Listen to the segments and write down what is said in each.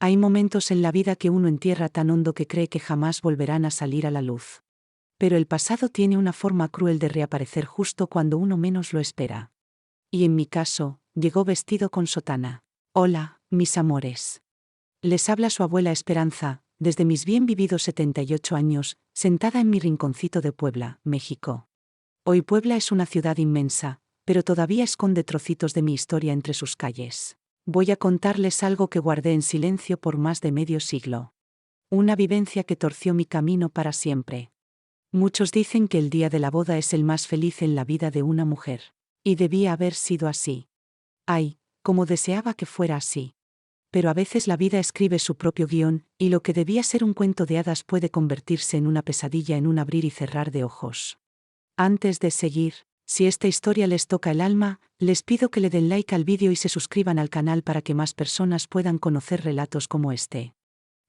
Hay momentos en la vida que uno entierra tan hondo que cree que jamás volverán a salir a la luz. Pero el pasado tiene una forma cruel de reaparecer justo cuando uno menos lo espera. Y en mi caso, llegó vestido con sotana. Hola, mis amores. Les habla su abuela Esperanza, desde mis bien vividos 78 años, sentada en mi rinconcito de Puebla, México. Hoy Puebla es una ciudad inmensa, pero todavía esconde trocitos de mi historia entre sus calles. Voy a contarles algo que guardé en silencio por más de medio siglo. Una vivencia que torció mi camino para siempre. Muchos dicen que el día de la boda es el más feliz en la vida de una mujer. Y debía haber sido así. Ay, cómo deseaba que fuera así. Pero a veces la vida escribe su propio guión, y lo que debía ser un cuento de hadas puede convertirse en una pesadilla en un abrir y cerrar de ojos. Antes de seguir, si esta historia les toca el alma, les pido que le den like al vídeo y se suscriban al canal para que más personas puedan conocer relatos como este.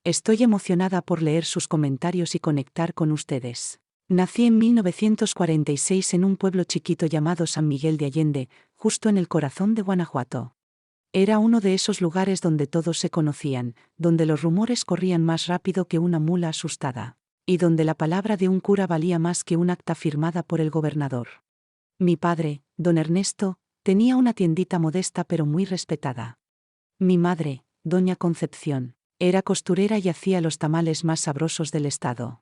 Estoy emocionada por leer sus comentarios y conectar con ustedes. Nací en 1946 en un pueblo chiquito llamado San Miguel de Allende, justo en el corazón de Guanajuato. Era uno de esos lugares donde todos se conocían, donde los rumores corrían más rápido que una mula asustada, y donde la palabra de un cura valía más que un acta firmada por el gobernador. Mi padre, don Ernesto, tenía una tiendita modesta pero muy respetada. Mi madre, doña Concepción, era costurera y hacía los tamales más sabrosos del estado.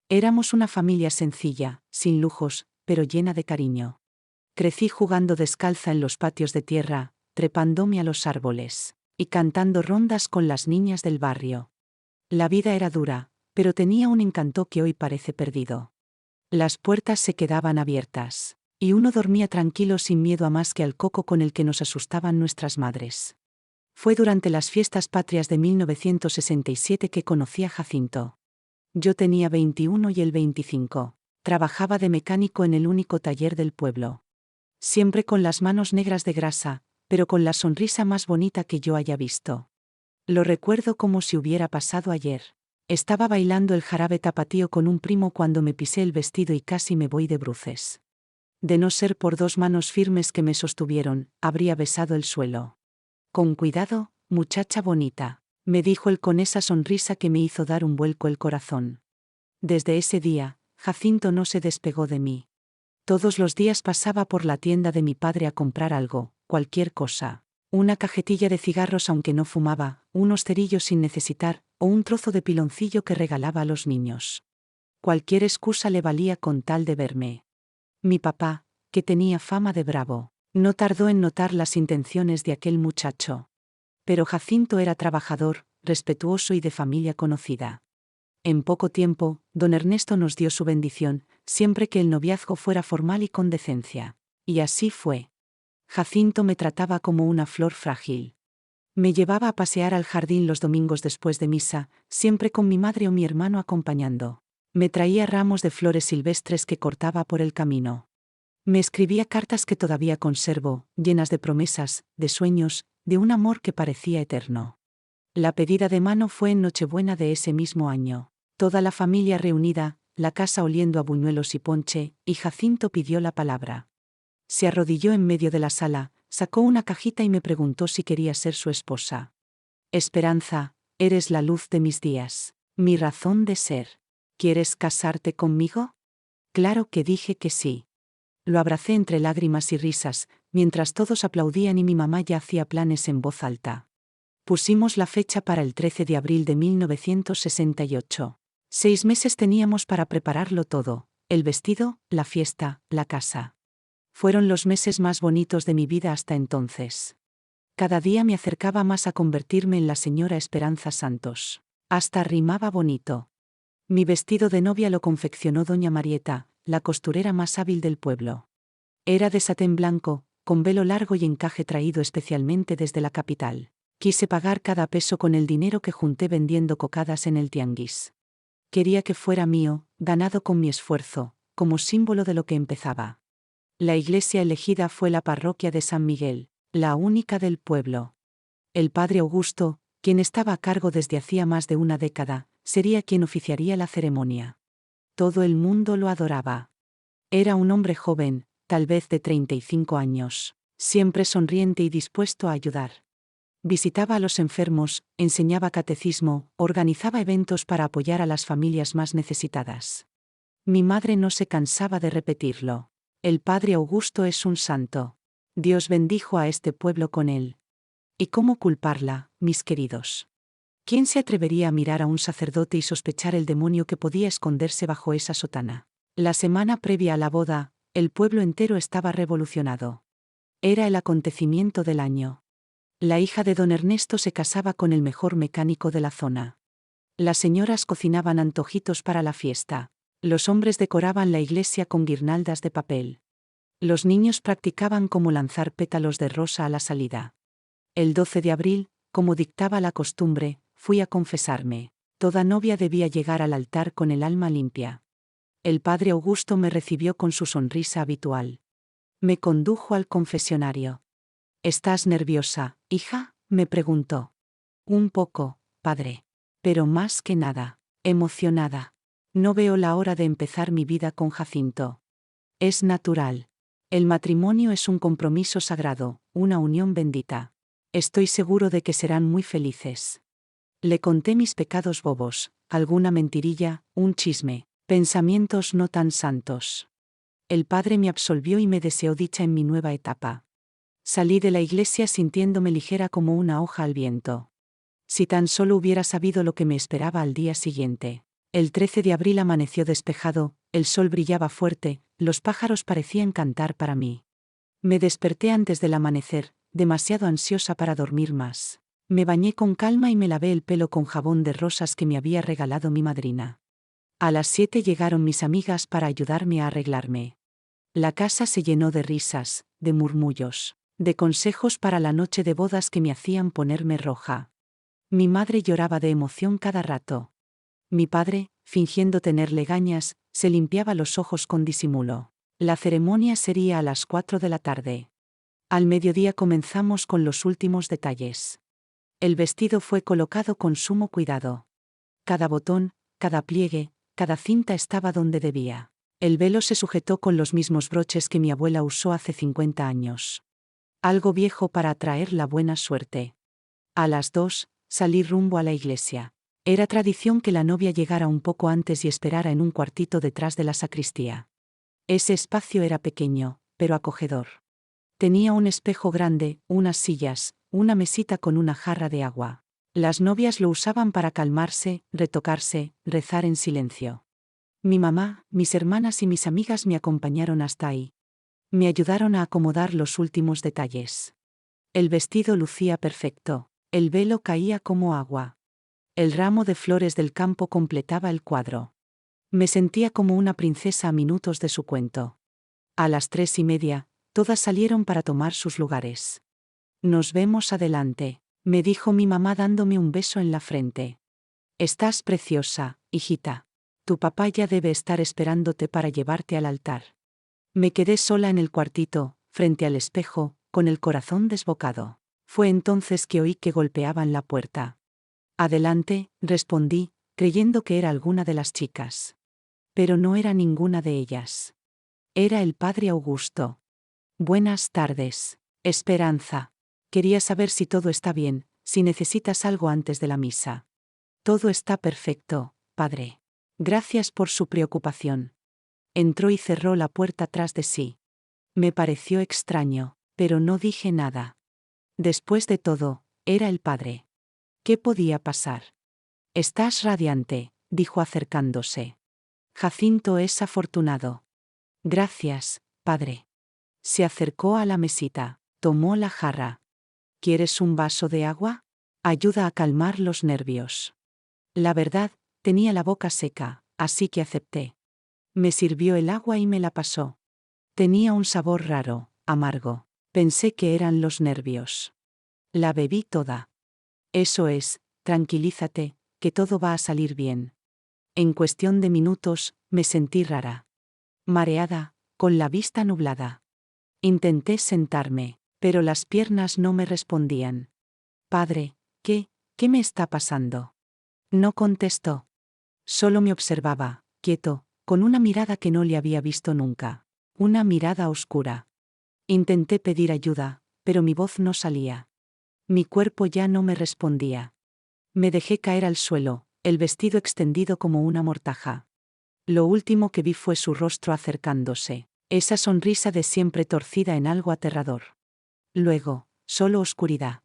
Éramos una familia sencilla, sin lujos, pero llena de cariño. Crecí jugando descalza en los patios de tierra, trepándome a los árboles, y cantando rondas con las niñas del barrio. La vida era dura, pero tenía un encanto que hoy parece perdido. Las puertas se quedaban abiertas, y uno dormía tranquilo sin miedo a más que al coco con el que nos asustaban nuestras madres. Fue durante las fiestas patrias de 1967 que conocí a Jacinto. Yo tenía 21 y él 25. Trabajaba de mecánico en el único taller del pueblo. Siempre con las manos negras de grasa, pero con la sonrisa más bonita que yo haya visto. Lo recuerdo como si hubiera pasado ayer. Estaba bailando el jarabe tapatío con un primo cuando me pisé el vestido y casi me voy de bruces. De no ser por dos manos firmes que me sostuvieron, habría besado el suelo. Con cuidado, muchacha bonita, me dijo él con esa sonrisa que me hizo dar un vuelco el corazón. Desde ese día, Jacinto no se despegó de mí. Todos los días pasaba por la tienda de mi padre a comprar algo, cualquier cosa. Una cajetilla de cigarros aunque no fumaba, unos cerillos sin necesitar, o un trozo de piloncillo que regalaba a los niños. Cualquier excusa le valía con tal de verme. Mi papá, que tenía fama de bravo, no tardó en notar las intenciones de aquel muchacho. Pero Jacinto era trabajador, respetuoso y de familia conocida. En poco tiempo, don Ernesto nos dio su bendición, siempre que el noviazgo fuera formal y con decencia. Y así fue. Jacinto me trataba como una flor frágil. Me llevaba a pasear al jardín los domingos después de misa, siempre con mi madre o mi hermano acompañando. Me traía ramos de flores silvestres que cortaba por el camino. Me escribía cartas que todavía conservo, llenas de promesas, de sueños, de un amor que parecía eterno. La pedida de mano fue en Nochebuena de ese mismo año. Toda la familia reunida, la casa oliendo a buñuelos y ponche, y Jacinto pidió la palabra. Se arrodilló en medio de la sala, sacó una cajita y me preguntó si quería ser su esposa. Esperanza, eres la luz de mis días, mi razón de ser. ¿Quieres casarte conmigo? Claro que dije que sí. Lo abracé entre lágrimas y risas, mientras todos aplaudían y mi mamá ya hacía planes en voz alta. Pusimos la fecha para el 13 de abril de 1968. 6 meses teníamos para prepararlo todo, el vestido, la fiesta, la casa. Fueron los meses más bonitos de mi vida hasta entonces. Cada día me acercaba más a convertirme en la señora Esperanza Santos. Hasta rimaba bonito. Mi vestido de novia lo confeccionó doña Marieta, la costurera más hábil del pueblo. Era de satén blanco, con velo largo y encaje traído especialmente desde la capital. Quise pagar cada peso con el dinero que junté vendiendo cocadas en el tianguis. Quería que fuera mío, ganado con mi esfuerzo, como símbolo de lo que empezaba. La iglesia elegida fue la parroquia de San Miguel, la única del pueblo. El padre Augusto, quien estaba a cargo desde hacía más de una década, sería quien oficiaría la ceremonia. Todo el mundo lo adoraba. Era un hombre joven, tal vez de 35 años, siempre sonriente y dispuesto a ayudar. Visitaba a los enfermos, enseñaba catecismo, organizaba eventos para apoyar a las familias más necesitadas. Mi madre no se cansaba de repetirlo. El padre Augusto es un santo. Dios bendijo a este pueblo con él. ¿Y cómo culparla, mis queridos? ¿Quién se atrevería a mirar a un sacerdote y sospechar el demonio que podía esconderse bajo esa sotana? La semana previa a la boda, el pueblo entero estaba revolucionado. Era el acontecimiento del año. La hija de don Ernesto se casaba con el mejor mecánico de la zona. Las señoras cocinaban antojitos para la fiesta. Los hombres decoraban la iglesia con guirnaldas de papel. Los niños practicaban cómo lanzar pétalos de rosa a la salida. El 12 de abril, como dictaba la costumbre, fui a confesarme. Toda novia debía llegar al altar con el alma limpia. El padre Augusto me recibió con su sonrisa habitual. Me condujo al confesionario. ¿Estás nerviosa, hija?, me preguntó. Un poco, padre. Pero más que nada, emocionada. No veo la hora de empezar mi vida con Jacinto. Es natural. El matrimonio es un compromiso sagrado, una unión bendita. Estoy seguro de que serán muy felices. Le conté mis pecados bobos, alguna mentirilla, un chisme, pensamientos no tan santos. El padre me absolvió y me deseó dicha en mi nueva etapa. Salí de la iglesia sintiéndome ligera como una hoja al viento. Si tan solo hubiera sabido lo que me esperaba al día siguiente. El 13 de abril amaneció despejado, el sol brillaba fuerte, los pájaros parecían cantar para mí. Me desperté antes del amanecer, demasiado ansiosa para dormir más. Me bañé con calma y me lavé el pelo con jabón de rosas que me había regalado mi madrina. A las 7 llegaron mis amigas para ayudarme a arreglarme. La casa se llenó de risas, de murmullos, de consejos para la noche de bodas que me hacían ponerme roja. Mi madre lloraba de emoción cada rato. Mi padre, fingiendo tener legañas, se limpiaba los ojos con disimulo. La ceremonia sería a las 4 de la tarde. Al mediodía comenzamos con los últimos detalles. El vestido fue colocado con sumo cuidado. Cada botón, cada pliegue, cada cinta estaba donde debía. El velo se sujetó con los mismos broches que mi abuela usó hace 50 años. Algo viejo para atraer la buena suerte. A las 2, salí rumbo a la iglesia. Era tradición que la novia llegara un poco antes y esperara en un cuartito detrás de la sacristía. Ese espacio era pequeño, pero acogedor. Tenía un espejo grande, unas sillas, una mesita con una jarra de agua. Las novias lo usaban para calmarse, retocarse, rezar en silencio. Mi mamá, mis hermanas y mis amigas me acompañaron hasta ahí. Me ayudaron a acomodar los últimos detalles. El vestido lucía perfecto, el velo caía como agua. El ramo de flores del campo completaba el cuadro. Me sentía como una princesa a minutos de su cuento. A las 3:30, todas salieron para tomar sus lugares. Nos vemos adelante, me dijo mi mamá dándome un beso en la frente. Estás preciosa, hijita. Tu papá ya debe estar esperándote para llevarte al altar. Me quedé sola en el cuartito, frente al espejo, con el corazón desbocado. Fue entonces que oí que golpeaban la puerta. Adelante, respondí, creyendo que era alguna de las chicas. Pero no era ninguna de ellas. Era el padre Augusto. Buenas tardes, Esperanza. Quería saber si todo está bien, si necesitas algo antes de la misa. Todo está perfecto, padre. Gracias por su preocupación. Entró y cerró la puerta tras de sí. Me pareció extraño, pero no dije nada. Después de todo, era el padre. ¿Qué podía pasar? Estás radiante, dijo acercándose. Jacinto es afortunado. Gracias, padre. Se acercó a la mesita, tomó la jarra. ¿Quieres un vaso de agua? Ayuda a calmar los nervios. La verdad, tenía la boca seca, así que acepté. Me sirvió el agua y me la pasó. Tenía un sabor raro, amargo. Pensé que eran los nervios. La bebí toda. Eso es, tranquilízate, que todo va a salir bien. En cuestión de minutos, me sentí rara. Mareada, con la vista nublada. Intenté sentarme, pero las piernas no me respondían. Padre, ¿qué me está pasando? No contestó. Solo me observaba, quieto, con una mirada que no le había visto nunca. Una mirada oscura. Intenté pedir ayuda, pero mi voz no salía. Mi cuerpo ya no me respondía. Me dejé caer al suelo, el vestido extendido como una mortaja. Lo último que vi fue su rostro acercándose, esa sonrisa de siempre torcida en algo aterrador. Luego, solo oscuridad.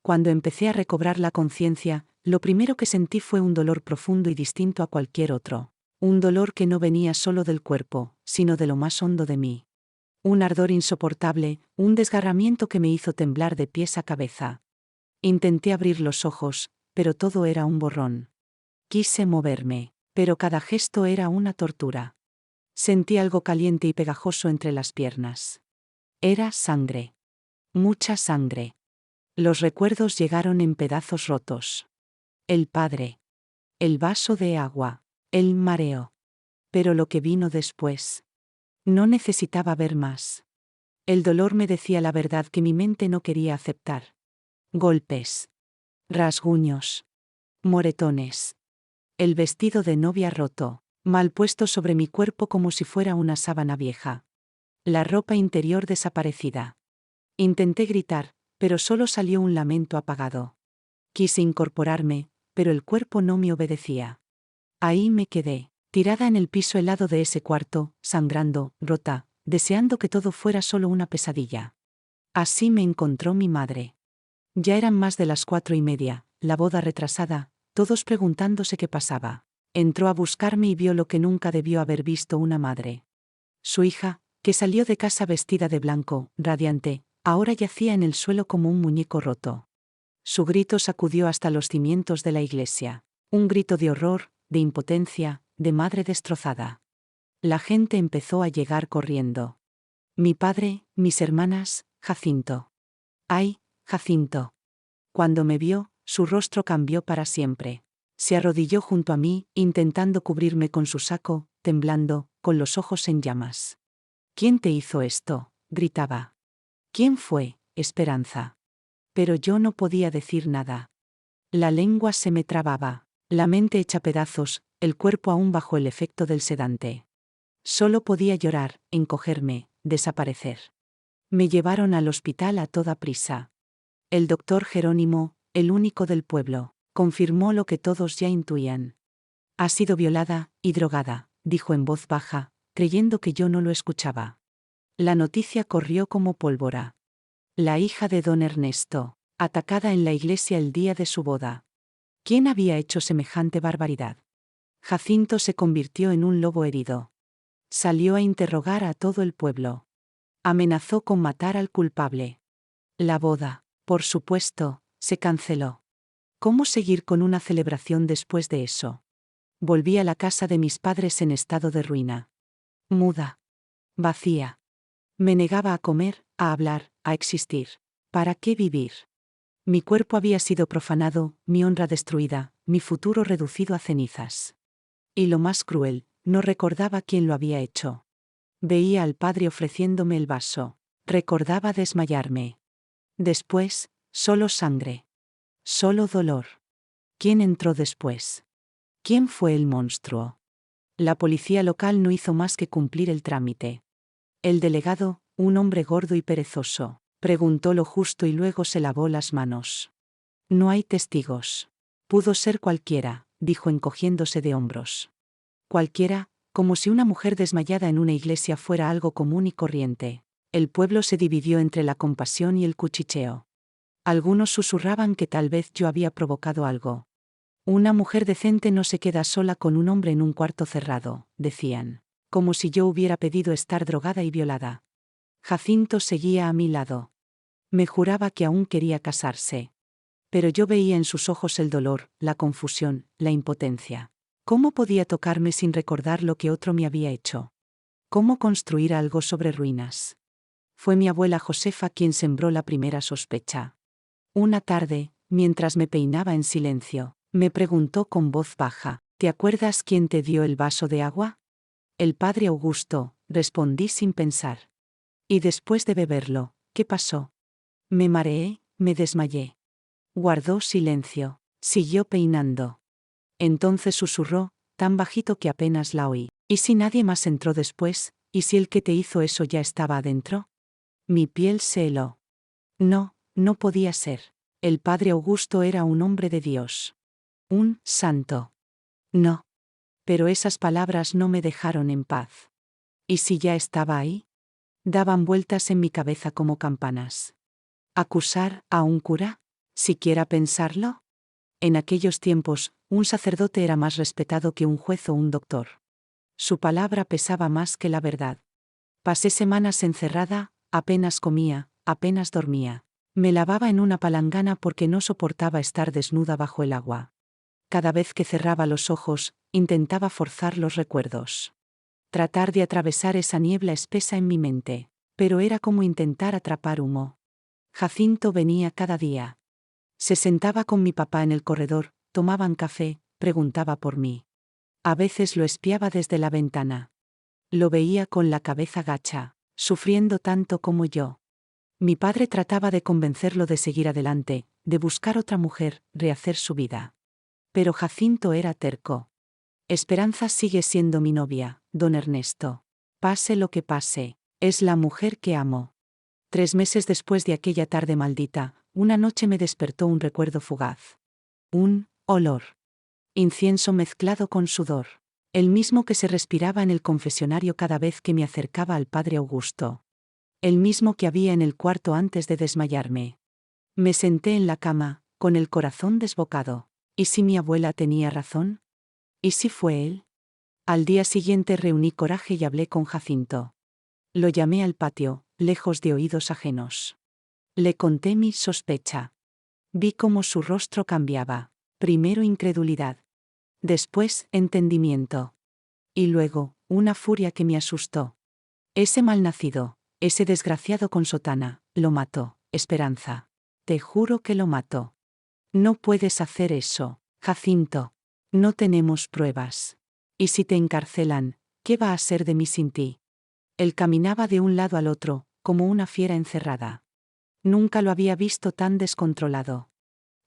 Cuando empecé a recobrar la conciencia, lo primero que sentí fue un dolor profundo y distinto a cualquier otro. Un dolor que no venía solo del cuerpo, sino de lo más hondo de mí. Un ardor insoportable, un desgarramiento que me hizo temblar de pies a cabeza. Intenté abrir los ojos, pero todo era un borrón. Quise moverme, pero cada gesto era una tortura. Sentí algo caliente y pegajoso entre las piernas. Era sangre. Mucha sangre. Los recuerdos llegaron en pedazos rotos. El padre. El vaso de agua. El mareo. Pero lo que vino después. No necesitaba ver más. El dolor me decía la verdad que mi mente no quería aceptar. Golpes. Rasguños. Moretones. El vestido de novia roto, mal puesto sobre mi cuerpo como si fuera una sábana vieja. La ropa interior desaparecida. Intenté gritar, pero solo salió un lamento apagado. Quise incorporarme, pero el cuerpo no me obedecía. Ahí me quedé, tirada en el piso helado de ese cuarto, sangrando, rota, deseando que todo fuera solo una pesadilla. Así me encontró mi madre. Ya eran más de las 4:30, la boda retrasada, todos preguntándose qué pasaba. Entró a buscarme y vio lo que nunca debió haber visto una madre. Su hija, que salió de casa vestida de blanco, radiante, ahora yacía en el suelo como un muñeco roto. Su grito sacudió hasta los cimientos de la iglesia. Un grito de horror, de impotencia, de madre destrozada. La gente empezó a llegar corriendo. Mi padre, mis hermanas, Jacinto. ¡Ay, Jacinto! Cuando me vio, su rostro cambió para siempre. Se arrodilló junto a mí, intentando cubrirme con su saco, temblando, con los ojos en llamas. ¿Quién te hizo esto?, gritaba. ¿Quién fue, Esperanza? Pero yo no podía decir nada. La lengua se me trababa, la mente hecha pedazos, el cuerpo aún bajo el efecto del sedante. Solo podía llorar, encogerme, desaparecer. Me llevaron al hospital a toda prisa. El doctor Jerónimo, el único del pueblo, confirmó lo que todos ya intuían. Ha sido violada y drogada, dijo en voz baja, creyendo que yo no lo escuchaba. La noticia corrió como pólvora. La hija de don Ernesto, atacada en la iglesia el día de su boda. ¿Quién había hecho semejante barbaridad? Jacinto se convirtió en un lobo herido. Salió a interrogar a todo el pueblo. Amenazó con matar al culpable. La boda, por supuesto, se canceló. ¿Cómo seguir con una celebración después de eso? Volví a la casa de mis padres en estado de ruina. Muda. Vacía. Me negaba a comer, a hablar, a existir. ¿Para qué vivir? Mi cuerpo había sido profanado, mi honra destruida, mi futuro reducido a cenizas. Y lo más cruel, no recordaba quién lo había hecho. Veía al padre ofreciéndome el vaso. Recordaba desmayarme. Después, solo sangre. Solo dolor. ¿Quién entró después? ¿Quién fue el monstruo? La policía local no hizo más que cumplir el trámite. El delegado, un hombre gordo y perezoso, preguntó lo justo y luego se lavó las manos. No hay testigos. Pudo ser cualquiera, dijo encogiéndose de hombros. Cualquiera, como si una mujer desmayada en una iglesia fuera algo común y corriente. El pueblo se dividió entre la compasión y el cuchicheo. Algunos susurraban que tal vez yo había provocado algo. Una mujer decente no se queda sola con un hombre en un cuarto cerrado, decían, como si yo hubiera pedido estar drogada y violada. Jacinto seguía a mi lado. Me juraba que aún quería casarse. Pero yo veía en sus ojos el dolor, la confusión, la impotencia. ¿Cómo podía tocarme sin recordar lo que otro me había hecho? ¿Cómo construir algo sobre ruinas? Fue mi abuela Josefa quien sembró la primera sospecha. Una tarde, mientras me peinaba en silencio, me preguntó con voz baja, ¿te acuerdas quién te dio el vaso de agua? El padre Augusto, respondí sin pensar. Y después de beberlo, ¿qué pasó? Me mareé, me desmayé. Guardó silencio, siguió peinando. Entonces susurró, tan bajito que apenas la oí. ¿Y si nadie más entró después? ¿Y si el que te hizo eso ya estaba adentro? Mi piel se heló. No, no podía ser. El padre Augusto era un hombre de Dios. Un santo. No. Pero esas palabras no me dejaron en paz. ¿Y si ya estaba ahí? Daban vueltas en mi cabeza como campanas. ¿Acusar a un cura? ¿Siquiera pensarlo? En aquellos tiempos, un sacerdote era más respetado que un juez o un doctor. Su palabra pesaba más que la verdad. Pasé semanas encerrada, apenas comía, apenas dormía. Me lavaba en una palangana porque no soportaba estar desnuda bajo el agua. Cada vez que cerraba los ojos, intentaba forzar los recuerdos. Tratar de atravesar esa niebla espesa en mi mente. Pero era como intentar atrapar humo. Jacinto venía cada día. Se sentaba con mi papá en el corredor, tomaban café, preguntaba por mí. A veces lo espiaba desde la ventana. Lo veía con la cabeza gacha, sufriendo tanto como yo. Mi padre trataba de convencerlo de seguir adelante, de buscar otra mujer, rehacer su vida. Pero Jacinto era terco. Esperanza sigue siendo mi novia, don Ernesto. Pase lo que pase, es la mujer que amo. 3 meses después de aquella tarde maldita, una noche me despertó un recuerdo fugaz. Un olor. Incienso mezclado con sudor. El mismo que se respiraba en el confesionario cada vez que me acercaba al padre Augusto. El mismo que había en el cuarto antes de desmayarme. Me senté en la cama, con el corazón desbocado. ¿Y si mi abuela tenía razón? ¿Y si fue él? Al día siguiente reuní coraje y hablé con Jacinto. Lo llamé al patio, lejos de oídos ajenos. Le conté mi sospecha. Vi cómo su rostro cambiaba. Primero incredulidad. Después entendimiento. Y luego, una furia que me asustó. Ese malnacido, ese desgraciado con sotana, lo mató, Esperanza. Te juro que lo mató. No puedes hacer eso, Jacinto. No tenemos pruebas. Y si te encarcelan, ¿qué va a ser de mí sin ti? Él caminaba de un lado al otro, como una fiera encerrada. Nunca lo había visto tan descontrolado.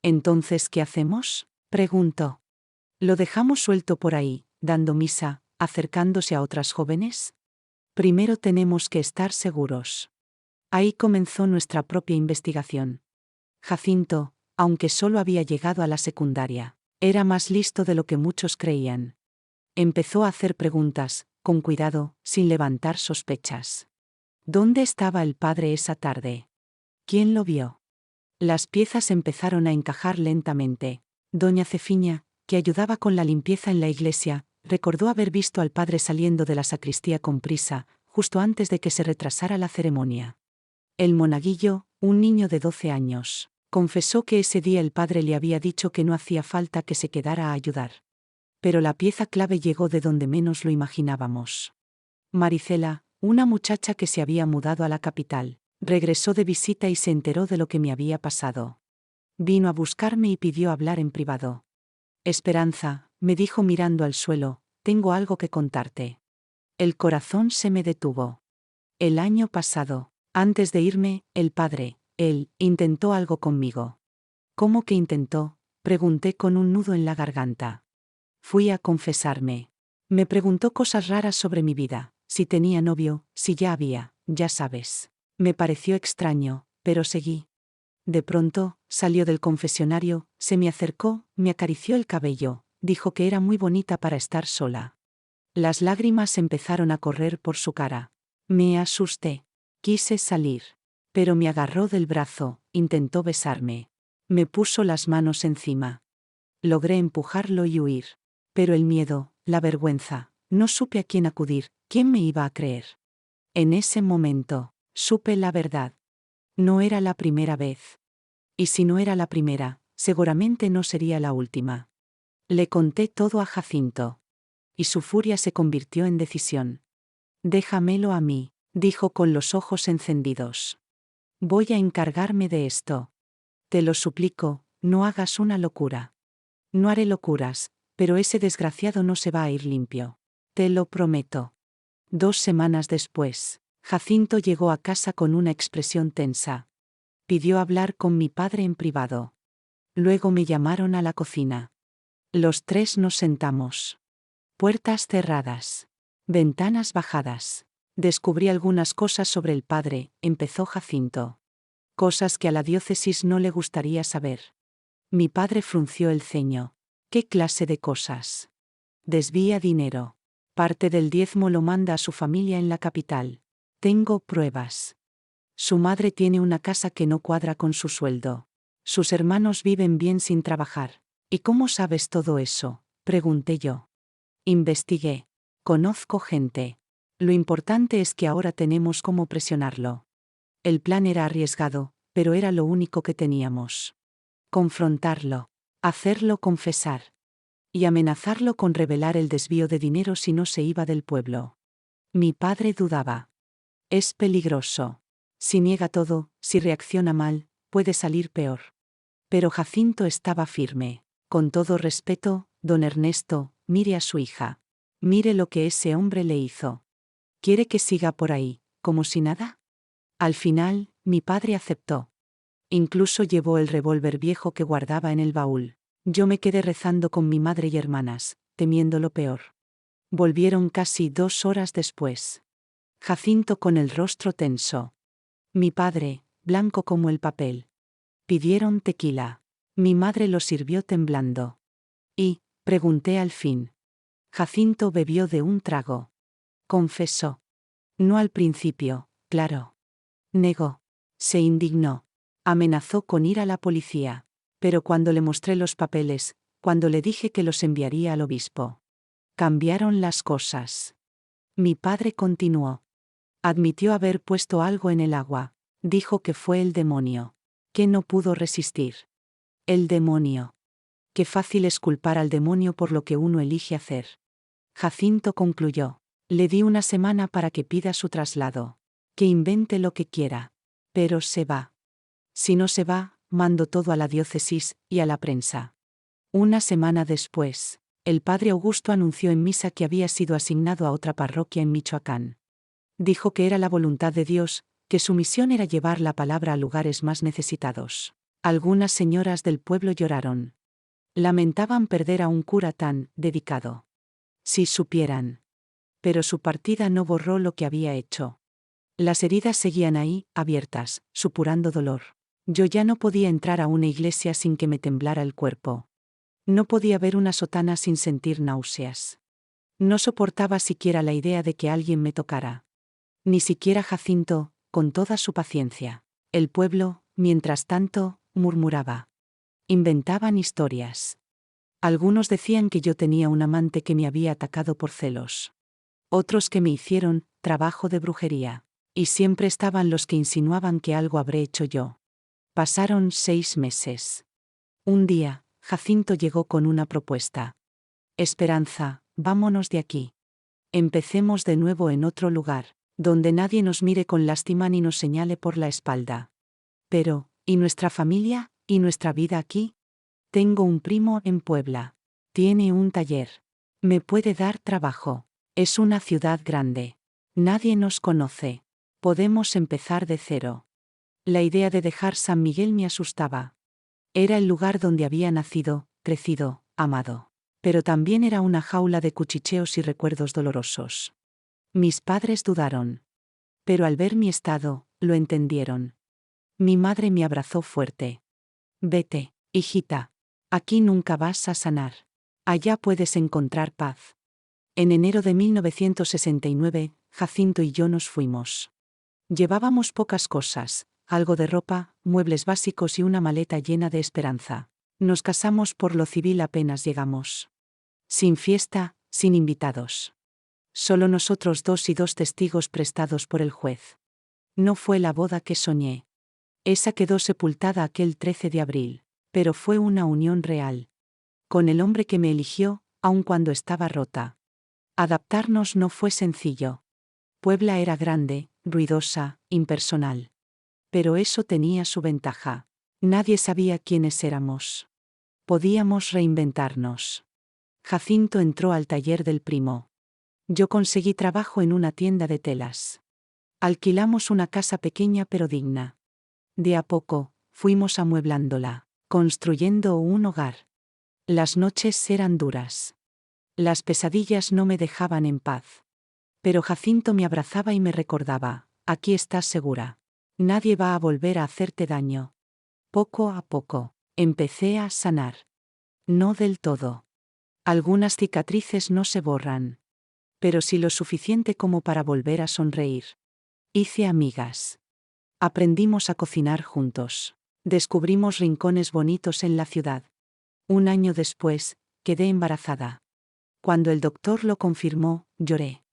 ¿Entonces qué hacemos?, preguntó. ¿Lo dejamos suelto por ahí, dando misa, acercándose a otras jóvenes? Primero tenemos que estar seguros. Ahí comenzó nuestra propia investigación. Jacinto, aunque solo había llegado a la secundaria, era más listo de lo que muchos creían. Empezó a hacer preguntas, con cuidado, sin levantar sospechas. ¿Dónde estaba el padre esa tarde? ¿Quién lo vio? Las piezas empezaron a encajar lentamente. Doña Cefiña, que ayudaba con la limpieza en la iglesia, recordó haber visto al padre saliendo de la sacristía con prisa, justo antes de que se retrasara la ceremonia. El monaguillo, un niño de 12 años, confesó que ese día el padre le había dicho que no hacía falta que se quedara a ayudar. Pero la pieza clave llegó de donde menos lo imaginábamos. Maricela, una muchacha que se había mudado a la capital, regresó de visita y se enteró de lo que me había pasado. Vino a buscarme y pidió hablar en privado. Esperanza, me dijo mirando al suelo, tengo algo que contarte. El corazón se me detuvo. El año pasado, antes de irme, el padre, él, intentó algo conmigo. ¿Cómo que intentó?, pregunté con un nudo en la garganta. Fui a confesarme. Me preguntó cosas raras sobre mi vida, si tenía novio, si ya había, ya sabes. Me pareció extraño, pero seguí. De pronto, salió del confesionario, se me acercó, me acarició el cabello, dijo que era muy bonita para estar sola. Las lágrimas empezaron a correr por su cara. Me asusté. Quise salir. Pero me agarró del brazo, intentó besarme. Me puso las manos encima. Logré empujarlo y huir. Pero el miedo, la vergüenza, no supe a quién acudir, quién me iba a creer. En ese momento, supe la verdad. No era la primera vez. Y si no era la primera, seguramente no sería la última. Le conté todo a Jacinto. Y su furia se convirtió en decisión. Déjamelo a mí, dijo con los ojos encendidos. Voy a encargarme de esto. Te lo suplico, no hagas una locura. No haré locuras, pero ese desgraciado no se va a ir limpio. Te lo prometo. 2 semanas después, Jacinto llegó a casa con una expresión tensa. Pidió hablar con mi padre en privado. Luego me llamaron a la cocina. Los 3 nos sentamos. Puertas cerradas. Ventanas bajadas. Descubrí algunas cosas sobre el padre, empezó Jacinto. Cosas que a la diócesis no le gustaría saber. Mi padre frunció el ceño. ¿Qué clase de cosas? Desvía dinero. Parte del diezmo lo manda a su familia en la capital. Tengo pruebas. Su madre tiene una casa que no cuadra con su sueldo. Sus hermanos viven bien sin trabajar. ¿Y cómo sabes todo eso?, pregunté yo. Investigué. Conozco gente. Lo importante es que ahora tenemos cómo presionarlo. El plan era arriesgado, pero era lo único que teníamos. Confrontarlo. Hacerlo confesar. Y amenazarlo con revelar el desvío de dinero si no se iba del pueblo. Mi padre dudaba. Es peligroso. Si niega todo, si reacciona mal, puede salir peor. Pero Jacinto estaba firme. Con todo respeto, don Ernesto, mire a su hija. Mire lo que ese hombre le hizo. ¿Quiere que siga por ahí, como si nada? Al final, mi padre aceptó. Incluso llevó el revólver viejo que guardaba en el baúl. Yo me quedé rezando con mi madre y hermanas, temiendo lo peor. Volvieron casi 2 horas después. Jacinto con el rostro tenso. Mi padre, blanco como el papel. Pidieron tequila. Mi madre lo sirvió temblando. ¿Y? Pregunté al fin. Jacinto bebió de un trago. Confesó. No al principio, claro. Negó. Se indignó. Amenazó con ir a la policía. Pero cuando le mostré los papeles, cuando le dije que los enviaría al obispo, cambiaron las cosas. Mi padre continuó. Admitió haber puesto algo en el agua. Dijo que fue el demonio. Que no pudo resistir. El demonio. Qué fácil es culpar al demonio por lo que uno elige hacer. Jacinto concluyó. Le di una semana para que pida su traslado. Que invente lo que quiera. Pero se va. Si no se va, mando todo a la diócesis y a la prensa. Una semana después, el padre Augusto anunció en misa que había sido asignado a otra parroquia en Michoacán. Dijo que era la voluntad de Dios, que su misión era llevar la palabra a lugares más necesitados. Algunas señoras del pueblo lloraron. Lamentaban perder a un cura tan dedicado. Si supieran. Pero su partida no borró lo que había hecho. Las heridas seguían ahí, abiertas, supurando dolor. Yo ya no podía entrar a una iglesia sin que me temblara el cuerpo. No podía ver una sotana sin sentir náuseas. No soportaba siquiera la idea de que alguien me tocara. Ni siquiera Jacinto, con toda su paciencia. El pueblo, mientras tanto, murmuraba. Inventaban historias. Algunos decían que yo tenía un amante que me había atacado por celos. Otros que me hicieron trabajo de brujería. Y siempre estaban los que insinuaban que algo habré hecho yo. Pasaron 6 meses. Un día, Jacinto llegó con una propuesta. Esperanza, vámonos de aquí. Empecemos de nuevo en otro lugar, donde nadie nos mire con lástima ni nos señale por la espalda. Pero, ¿y nuestra familia? ¿Y nuestra vida aquí? Tengo un primo en Puebla. Tiene un taller. Me puede dar trabajo. Es una ciudad grande. Nadie nos conoce. Podemos empezar de cero. La idea de dejar San Miguel me asustaba. Era el lugar donde había nacido, crecido, amado. Pero también era una jaula de cuchicheos y recuerdos dolorosos. Mis padres dudaron. Pero al ver mi estado, lo entendieron. Mi madre me abrazó fuerte. Vete, hijita. Aquí nunca vas a sanar. Allá puedes encontrar paz. En enero de 1969, Jacinto y yo nos fuimos. Llevábamos pocas cosas, algo de ropa, muebles básicos y una maleta llena de esperanza. Nos casamos por lo civil apenas llegamos. Sin fiesta, sin invitados. Solo nosotros dos y 2 testigos prestados por el juez. No fue la boda que soñé. Esa quedó sepultada aquel 13 de abril, pero fue una unión real. Con el hombre que me eligió, aun cuando estaba rota. Adaptarnos no fue sencillo. Puebla era grande, ruidosa, impersonal. Pero eso tenía su ventaja. Nadie sabía quiénes éramos. Podíamos reinventarnos. Jacinto entró al taller del primo. Yo conseguí trabajo en una tienda de telas. Alquilamos una casa pequeña pero digna. De a poco, fuimos amueblándola, construyendo un hogar. Las noches eran duras. Las pesadillas no me dejaban en paz. Pero Jacinto me abrazaba y me recordaba, aquí estás segura. Nadie va a volver a hacerte daño. Poco a poco, empecé a sanar. No del todo. Algunas cicatrices no se borran. Pero sí lo suficiente como para volver a sonreír. Hice amigas. Aprendimos a cocinar juntos. Descubrimos rincones bonitos en la ciudad. Un año después, quedé embarazada. Cuando el doctor lo confirmó, lloré.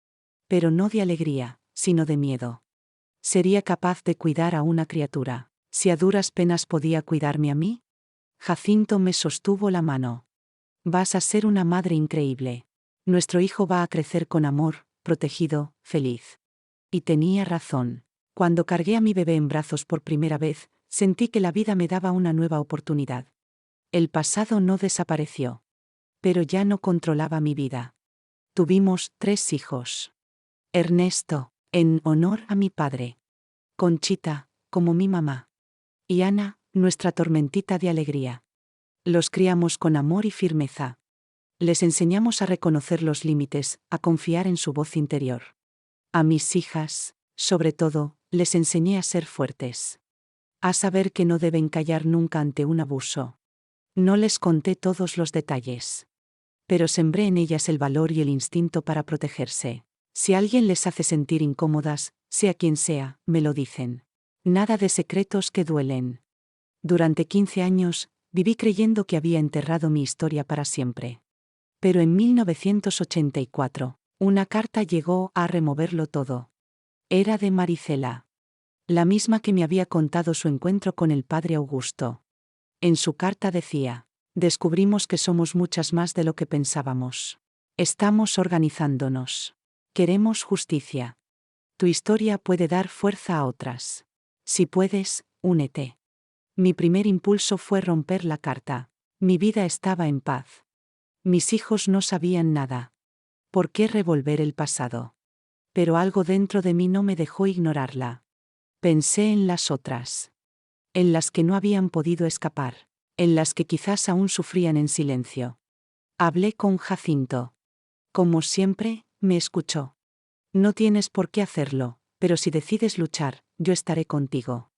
Pero no de alegría, sino de miedo. ¿Sería capaz de cuidar a una criatura, si a duras penas podía cuidarme a mí? Jacinto me sostuvo la mano. Vas a ser una madre increíble. Nuestro hijo va a crecer con amor, protegido, feliz. Y tenía razón. Cuando cargué a mi bebé en brazos por primera vez, sentí que la vida me daba una nueva oportunidad. El pasado no desapareció. Pero ya no controlaba mi vida. Tuvimos 3 hijos. Ernesto, en honor a mi padre. Conchita, como mi mamá. Y Ana, nuestra tormentita de alegría. Los criamos con amor y firmeza. Les enseñamos a reconocer los límites, a confiar en su voz interior. A mis hijas, sobre todo, les enseñé a ser fuertes. A saber que no deben callar nunca ante un abuso. No les conté todos los detalles. Pero sembré en ellas el valor y el instinto para protegerse. Si alguien les hace sentir incómodas, sea quien sea, me lo dicen. Nada de secretos que duelen. Durante 15 años, viví creyendo que había enterrado mi historia para siempre. Pero en 1984, una carta llegó a removerlo todo. Era de Maricela. La misma que me había contado su encuentro con el padre Augusto. En su carta decía: descubrimos que somos muchas más de lo que pensábamos. Estamos organizándonos. Queremos justicia. Tu historia puede dar fuerza a otras. Si puedes, únete. Mi primer impulso fue romper la carta. Mi vida estaba en paz. Mis hijos no sabían nada. ¿Por qué revolver el pasado? Pero algo dentro de mí no me dejó ignorarla. Pensé en las otras. En las que no habían podido escapar. En las que quizás aún sufrían en silencio. Hablé con Jacinto. Como siempre, me escuchó. No tienes por qué hacerlo, pero si decides luchar, yo estaré contigo.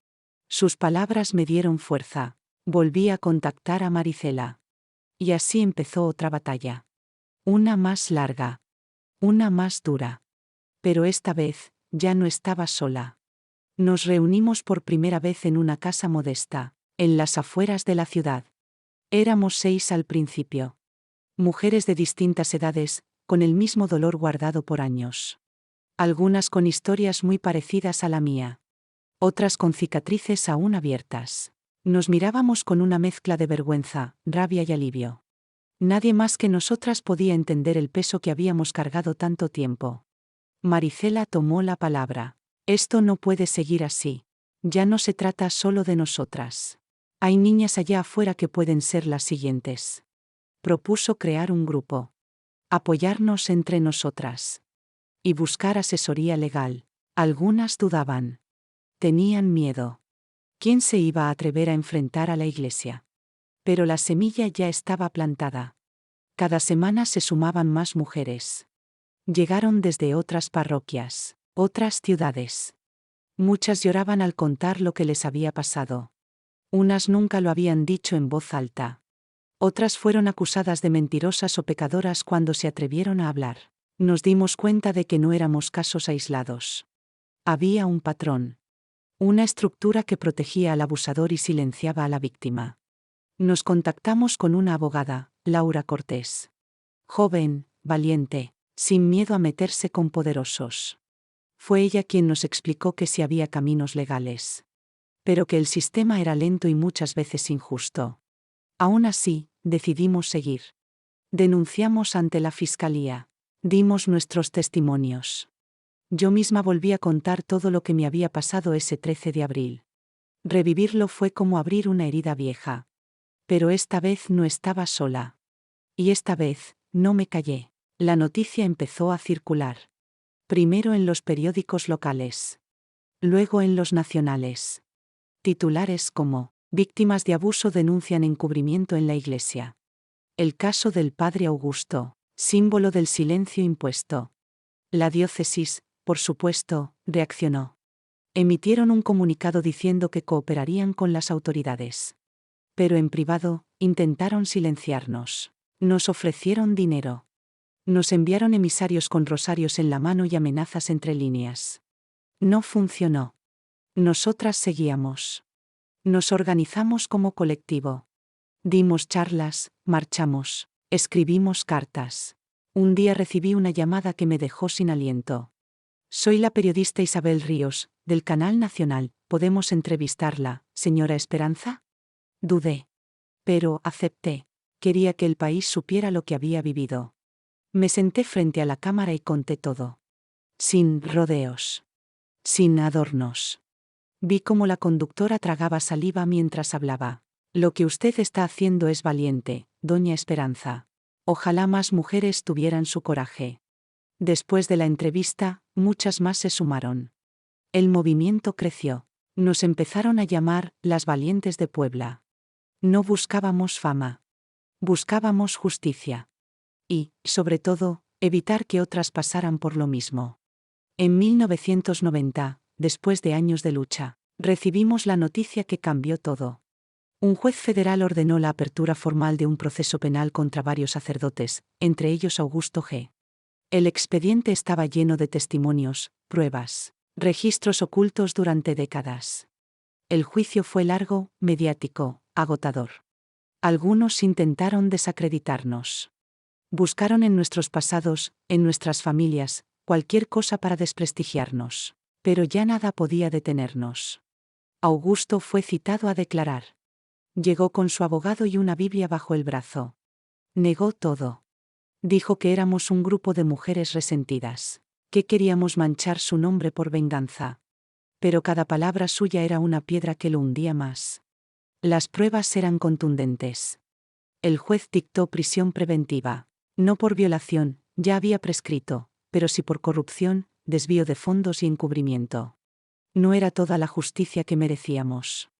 Sus palabras me dieron fuerza. Volví a contactar a Maricela. Y así empezó otra batalla. Una más larga. Una más dura. Pero esta vez, ya no estaba sola. Nos reunimos por primera vez en una casa modesta, en las afueras de la ciudad. Éramos 6 al principio. Mujeres de distintas edades, con el mismo dolor guardado por años. Algunas con historias muy parecidas a la mía. Otras con cicatrices aún abiertas. Nos mirábamos con una mezcla de vergüenza, rabia y alivio. Nadie más que nosotras podía entender el peso que habíamos cargado tanto tiempo. Maricela tomó la palabra. Esto no puede seguir así. Ya no se trata solo de nosotras. Hay niñas allá afuera que pueden ser las siguientes. Propuso crear un grupo. Apoyarnos entre nosotras. Y buscar asesoría legal. Algunas dudaban. Tenían miedo. ¿Quién se iba a atrever a enfrentar a la Iglesia? Pero la semilla ya estaba plantada. Cada semana se sumaban más mujeres. Llegaron desde otras parroquias, otras ciudades. Muchas lloraban al contar lo que les había pasado. Unas nunca lo habían dicho en voz alta. Otras fueron acusadas de mentirosas o pecadoras cuando se atrevieron a hablar. Nos dimos cuenta de que no éramos casos aislados. Había un patrón. Una estructura que protegía al abusador y silenciaba a la víctima. Nos contactamos con una abogada, Laura Cortés. Joven, valiente, sin miedo a meterse con poderosos. Fue ella quien nos explicó que sí había caminos legales. Pero que el sistema era lento y muchas veces injusto. Aún así, decidimos seguir. Denunciamos ante la fiscalía. Dimos nuestros testimonios. Yo misma volví a contar todo lo que me había pasado ese 13 de abril. Revivirlo fue como abrir una herida vieja. Pero esta vez no estaba sola. Y esta vez, no me callé. La noticia empezó a circular. Primero en los periódicos locales. Luego en los nacionales. Titulares como: víctimas de abuso denuncian encubrimiento en la Iglesia. El caso del padre Augusto, símbolo del silencio impuesto. La diócesis, por supuesto, reaccionó. Emitieron un comunicado diciendo que cooperarían con las autoridades. Pero en privado, intentaron silenciarnos. Nos ofrecieron dinero. Nos enviaron emisarios con rosarios en la mano y amenazas entre líneas. No funcionó. Nosotras seguíamos. Nos organizamos como colectivo. Dimos charlas, marchamos, escribimos cartas. Un día recibí una llamada que me dejó sin aliento. Soy la periodista Isabel Ríos, del Canal Nacional. ¿Podemos entrevistarla, señora Esperanza? Dudé. Pero acepté. Quería que el país supiera lo que había vivido. Me senté frente a la cámara y conté todo. Sin rodeos. Sin adornos. Vi cómo la conductora tragaba saliva mientras hablaba. Lo que usted está haciendo es valiente, doña Esperanza. Ojalá más mujeres tuvieran su coraje. Después de la entrevista, muchas más se sumaron. El movimiento creció. Nos empezaron a llamar las valientes de Puebla. No buscábamos fama. Buscábamos justicia. Y, sobre todo, evitar que otras pasaran por lo mismo. En 1990, después de años de lucha, recibimos la noticia que cambió todo. Un juez federal ordenó la apertura formal de un proceso penal contra varios sacerdotes, entre ellos Augusto G. El expediente estaba lleno de testimonios, pruebas, registros ocultos durante décadas. El juicio fue largo, mediático, agotador. Algunos intentaron desacreditarnos. Buscaron en nuestros pasados, en nuestras familias, cualquier cosa para desprestigiarnos. Pero ya nada podía detenernos. Augusto fue citado a declarar. Llegó con su abogado y una Biblia bajo el brazo. Negó todo. Dijo que éramos un grupo de mujeres resentidas, que queríamos manchar su nombre por venganza. Pero cada palabra suya era una piedra que lo hundía más. Las pruebas eran contundentes. El juez dictó prisión preventiva. No por violación, ya había prescrito, pero sí por corrupción, desvío de fondos y encubrimiento. No era toda la justicia que merecíamos.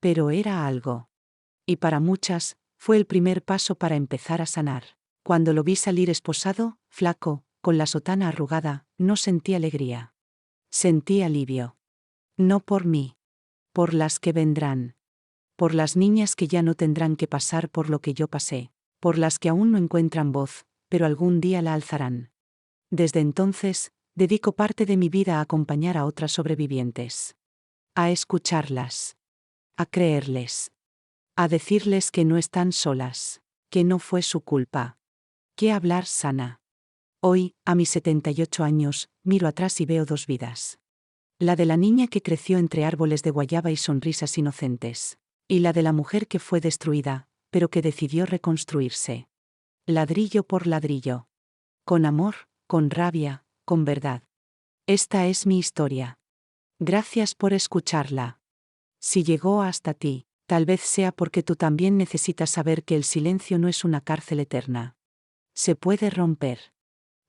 Pero era algo. Y para muchas, fue el primer paso para empezar a sanar. Cuando lo vi salir esposado, flaco, con la sotana arrugada, no sentí alegría. Sentí alivio. No por mí. Por las que vendrán. Por las niñas que ya no tendrán que pasar por lo que yo pasé. Por las que aún no encuentran voz, pero algún día la alzarán. Desde entonces, dedico parte de mi vida a acompañar a otras sobrevivientes. A escucharlas. A creerles. A decirles que no están solas. Que no fue su culpa. ¿Qué hablar sana? Hoy, a mis 78 años, miro atrás y veo dos vidas. La de la niña que creció entre árboles de guayaba y sonrisas inocentes. Y la de la mujer que fue destruida, pero que decidió reconstruirse. Ladrillo por ladrillo. Con amor, con rabia, con verdad. Esta es mi historia. Gracias por escucharla. Si llegó hasta ti, tal vez sea porque tú también necesitas saber que el silencio no es una cárcel eterna. Se puede romper.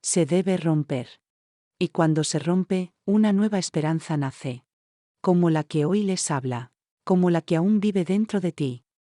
Se debe romper. Y cuando se rompe, una nueva esperanza nace. Como la que hoy les habla. Como la que aún vive dentro de ti.